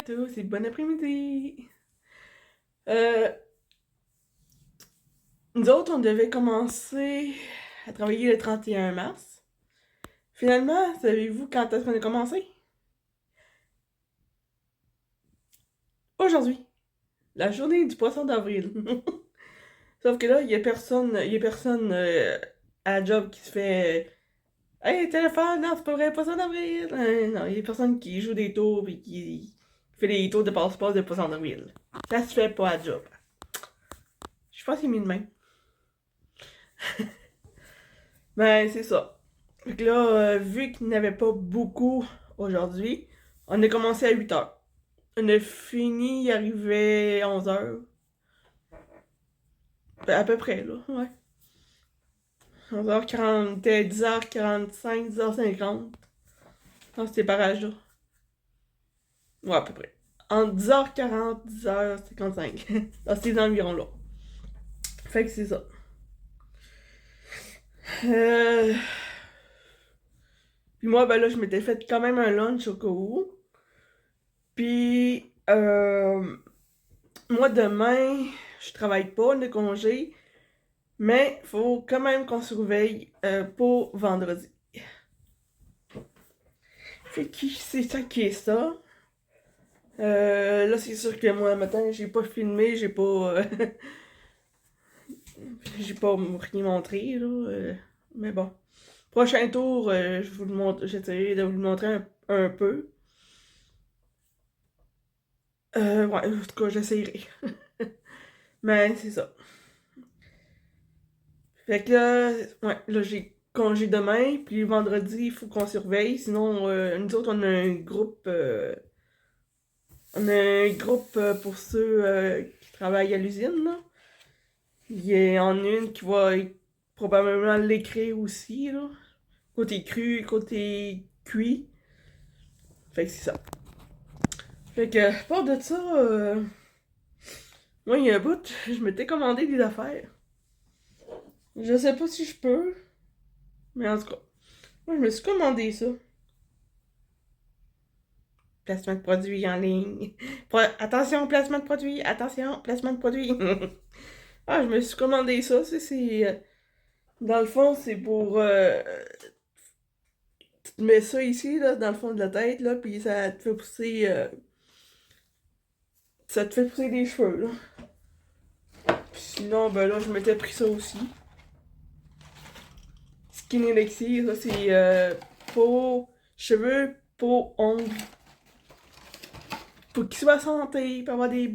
tous et bon après-midi. Euh, Nous autres, on devait commencer à travailler le 31 mars. Finalement, savez-vous quand est-ce qu'on a commencé? Aujourd'hui, la journée du poisson d'avril. Sauf que là, il y a personne à la job qui se fait Hey, téléphone, non, c'est pas vrai, poisson d'avril! Non, il y a personne qui joue des tours et qui fait des tours de passe-passe de poisson d'avril. Ça se fait pas à la job. Je pense que c'est mis de même. Ben, c'est ça. Fait que là, vu qu'il n'y avait pas beaucoup aujourd'hui, on a commencé à 8h. On a fini, il arrivait 11h. Ben, à peu près, là, ouais. 11h40, 10h45, 10h50. Dans ces parages-là. Ouais, à peu près. Entre 10h40, 10h55. Dans ces environs-là. Fait que c'est ça. Euh... Puis moi, ben là, je m'étais fait quand même un lunch au cas où. Puis, moi, demain, je travaille pas, on est congé. Mais faut quand même qu'on surveille pour vendredi. Fait que c'est ça qui est ça. Là, c'est sûr que moi, le matin, j'ai pas filmé, j'ai pas rien montré, là. Mais bon. Prochain tour, j'essaierai de vous le montrer un peu. Ouais, en tout cas, j'essaierai. Mais c'est ça. Fait que là, ouais, là, j'ai congé demain, puis vendredi, il faut qu'on surveille. Sinon, nous autres, on a un groupe pour ceux qui travaillent à l'usine, là. Il y en a une qui va probablement l'écrire aussi, là. Côté cru, côté cuit. Fait que c'est ça. Fait que, à part de ça, moi, il y a un bout, je m'étais commandé des affaires. Je sais pas si je peux, mais en tout cas, moi, je me suis commandé ça. Placement de produit en ligne. Attention, placement de produit. Attention, placement de produit. Ah, je me suis commandé ça. Dans le fond, c'est pour... tu te mets ça ici, là, dans le fond de la tête, là, puis ça te fait pousser... ça te fait pousser des cheveux, là. Puis sinon, ben là, je m'étais pris ça aussi. Skin Elixir, ça, c'est peau, cheveux, peau, ongles. Pour qu'ils soient santé, pour avoir des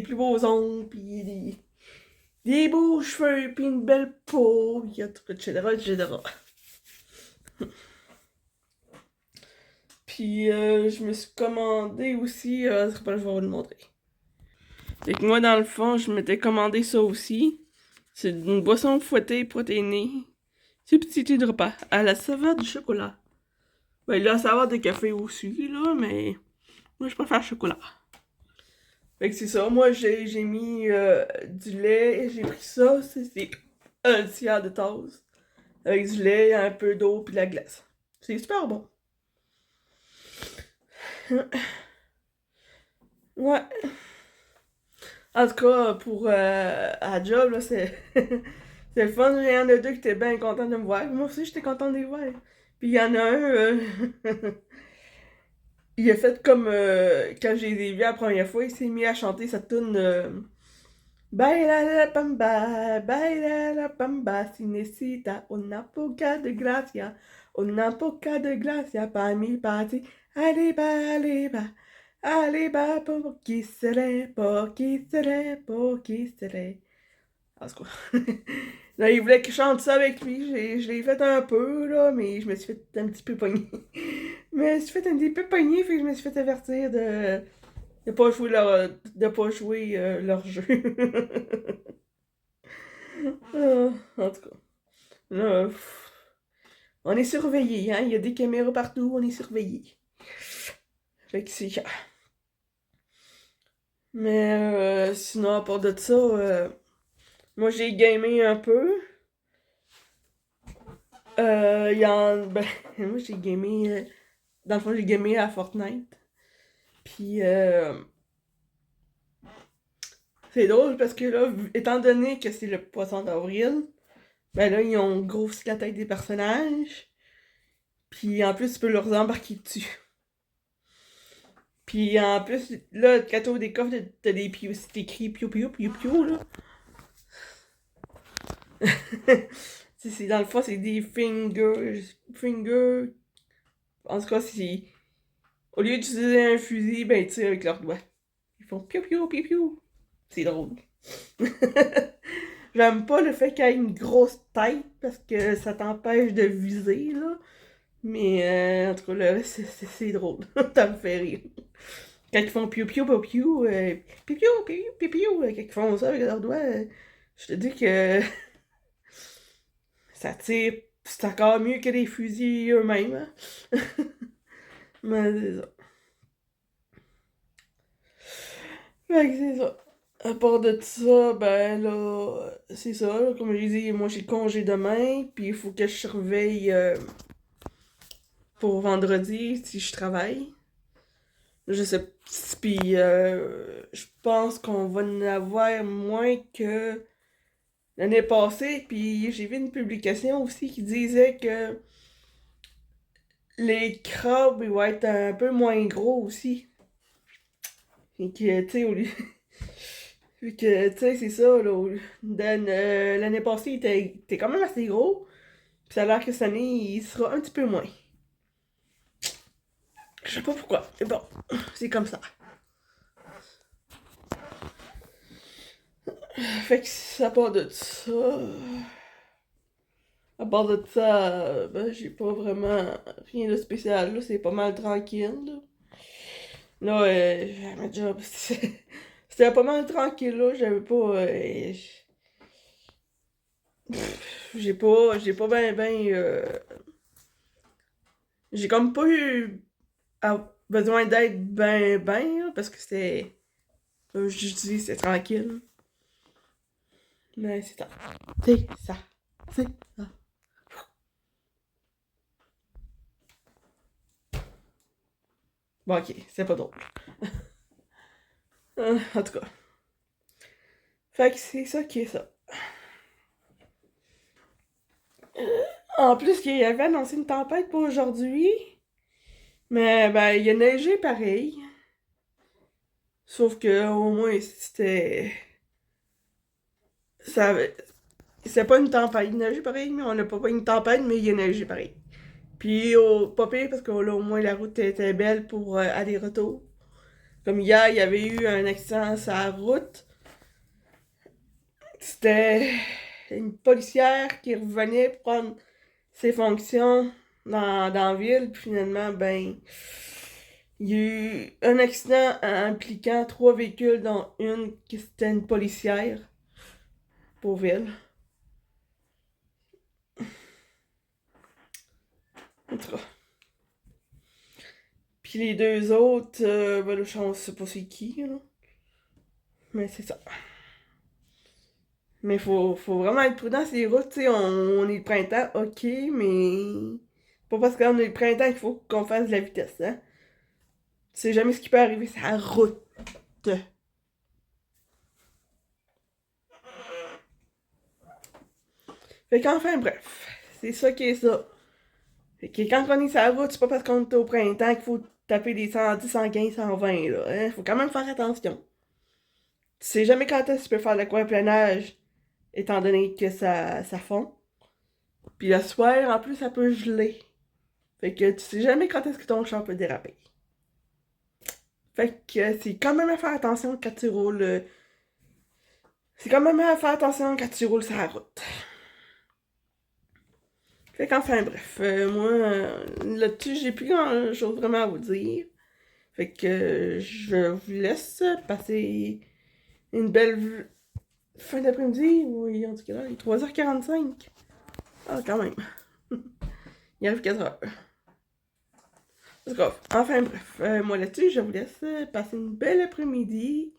plus beaux ongles, puis des beaux cheveux, puis une belle peau, etc., etc. Puis je me suis commandé aussi, je vais vous le montrer. Fait que moi, dans le fond, je m'étais commandé ça aussi. C'est une boisson fouettée protéinée. Substitut de repas à la saveur du chocolat. Ben, la saveur de café aussi, là, mais moi, je préfère le chocolat. Fait que c'est ça. Moi, j'ai mis du lait. J'ai pris ça. C'est un tiers de tasse. Avec du lait, un peu d'eau, puis de la glace. C'est super bon. Ouais. En tout cas, pour à la job, là, c'est c'est le fun. Il y en a deux qui étaient bien contents de me voir. Moi aussi, j'étais contente de les voir. Puis il y en a un, il a fait comme quand j'ai les ai vus la première fois, il s'est mis à chanter sa tune Baila la pamba, baila la pamba, si necesita una poca de gracia, una poca de gracia para mi party. Allez va, allez va, pour qui serait, pour qui serait. En tout cas, là, il voulait que je chante ça avec lui, je l'ai fait un peu, là, mais je me suis fait un petit peu pogner. Je me suis fait un petit peu pogner, fait que je me suis fait avertir de pas jouer leur jeu. En tout cas, là, on est surveillé, hein. Il y a des caméras partout, on est surveillé. Fait que c'est... Mais sinon, à part de ça, moi j'ai gamé un peu. Ben, moi j'ai gamé dans le fond, j'ai gamé à Fortnite. Puis, c'est drôle parce que là, étant donné que c'est le poisson d'avril, ben là, ils ont grossi la tête des personnages. Puis en plus, tu peux leur embarquer dessus. Puis en plus, là, quand t'ouvres des coffres, t'as des piou, c'est écrit piou piou piou piou, là. C'est dans le fond, c'est des fingers. En tout cas, c'est. Au lieu d'utiliser un fusil, ben ils tirent avec leurs doigts. Ils font piou piou piou piou. C'est drôle. J'aime pas le fait qu'il y ait une grosse tête parce que ça t'empêche de viser, là. Mais en tout cas, là, c'est drôle. Ça me fait rire. Quand ils font piou piou piou piou, piou piou piou piou piou, quand ils font ça avec leurs doigts, je te dis que ça tire, c'est encore mieux que les fusils eux-mêmes. Hein. Mais c'est ça. Fait que c'est ça. À part de ça, ben là, c'est ça. Là, comme j'ai dit, moi j'ai congé demain, puis il faut que je surveille pour vendredi si je travaille. Je sais, puis je pense qu'on va en avoir moins que l'année passée. Puis j'ai vu une publication aussi qui disait que les crabes ils vont être un peu moins gros aussi. Et que, tu sais, au lieu. Vu que, tu sais, c'est ça, là. L'année passée, il était quand même assez gros. Puis ça a l'air que cette année, il sera un petit peu moins. Je sais pas pourquoi. Mais bon, c'est comme ça. Fait que à part de ça. À part de ça, ben, j'ai pas vraiment rien de spécial. Là, c'est pas mal tranquille. Là, à ma job, c'était pas mal tranquille. Là, j'avais pas. J'ai pas j'ai comme pas eu besoin d'aide ben, là, parce que c'était. Comme je dis, c'est tranquille. Mais c'est ça. C'est ça. C'est ça. Bon, ok, c'est pas drôle. En tout cas. Fait que c'est ça qui est ça. En plus, il avait annoncé une tempête pour aujourd'hui. Mais ben, il a neigé pareil. Sauf que au moins c'était. Ça avait- C'était pas une tempête. Il neigeait pareil, mais on n'a pas une tempête, mais il a neigé pareil. Puis pas pire parce que là au moins la route était belle pour aller-retour. Comme hier, il y avait eu un accident sur la route. C'était une policière qui revenait pour prendre ses fonctions dans la ville. Puis finalement, ben, il y a eu un accident impliquant 3 véhicules, dont une qui c'était une policière pour ville. En tout cas. Puis les deux autres, ben là, je sais pas c'est qui, là. Mais c'est ça. Mais faut vraiment être prudent sur les routes, tu sais, on est le printemps, ok, mais pas parce qu'on est le printemps qu'il faut qu'on fasse de la vitesse, hein. Tu sais jamais ce qui peut arriver sur la route. Fait qu'enfin, bref, c'est ça qui est ça. Fait que quand on est sur la route, c'est pas parce qu'on est au printemps qu'il faut taper des 110, 115, 120, là, hein. Faut quand même faire attention. Tu sais jamais quand est-ce que tu peux faire de l'aquaplanage, étant donné que ça fond. Puis le soir, en plus, ça peut geler. Fait que tu sais jamais quand est-ce que ton char peut déraper. Fait que c'est quand même à faire attention quand tu roules. C'est quand même à faire attention quand tu roules sur la route. Fait qu'enfin, bref, moi, là-dessus, j'ai plus grand-chose vraiment à vous dire. Fait que je vous laisse passer une belle fin d'après-midi. Oui, en tout cas, là, il est 3h45. Ah, quand même. Il arrive 4h. En tout cas, enfin bref, moi là-dessus, je vous laisse passer une belle après-midi.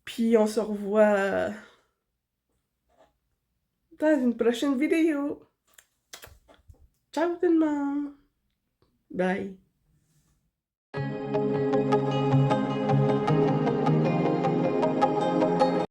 Puis on se revoit dans une prochaine vidéo. Ciao tout le monde! Bye!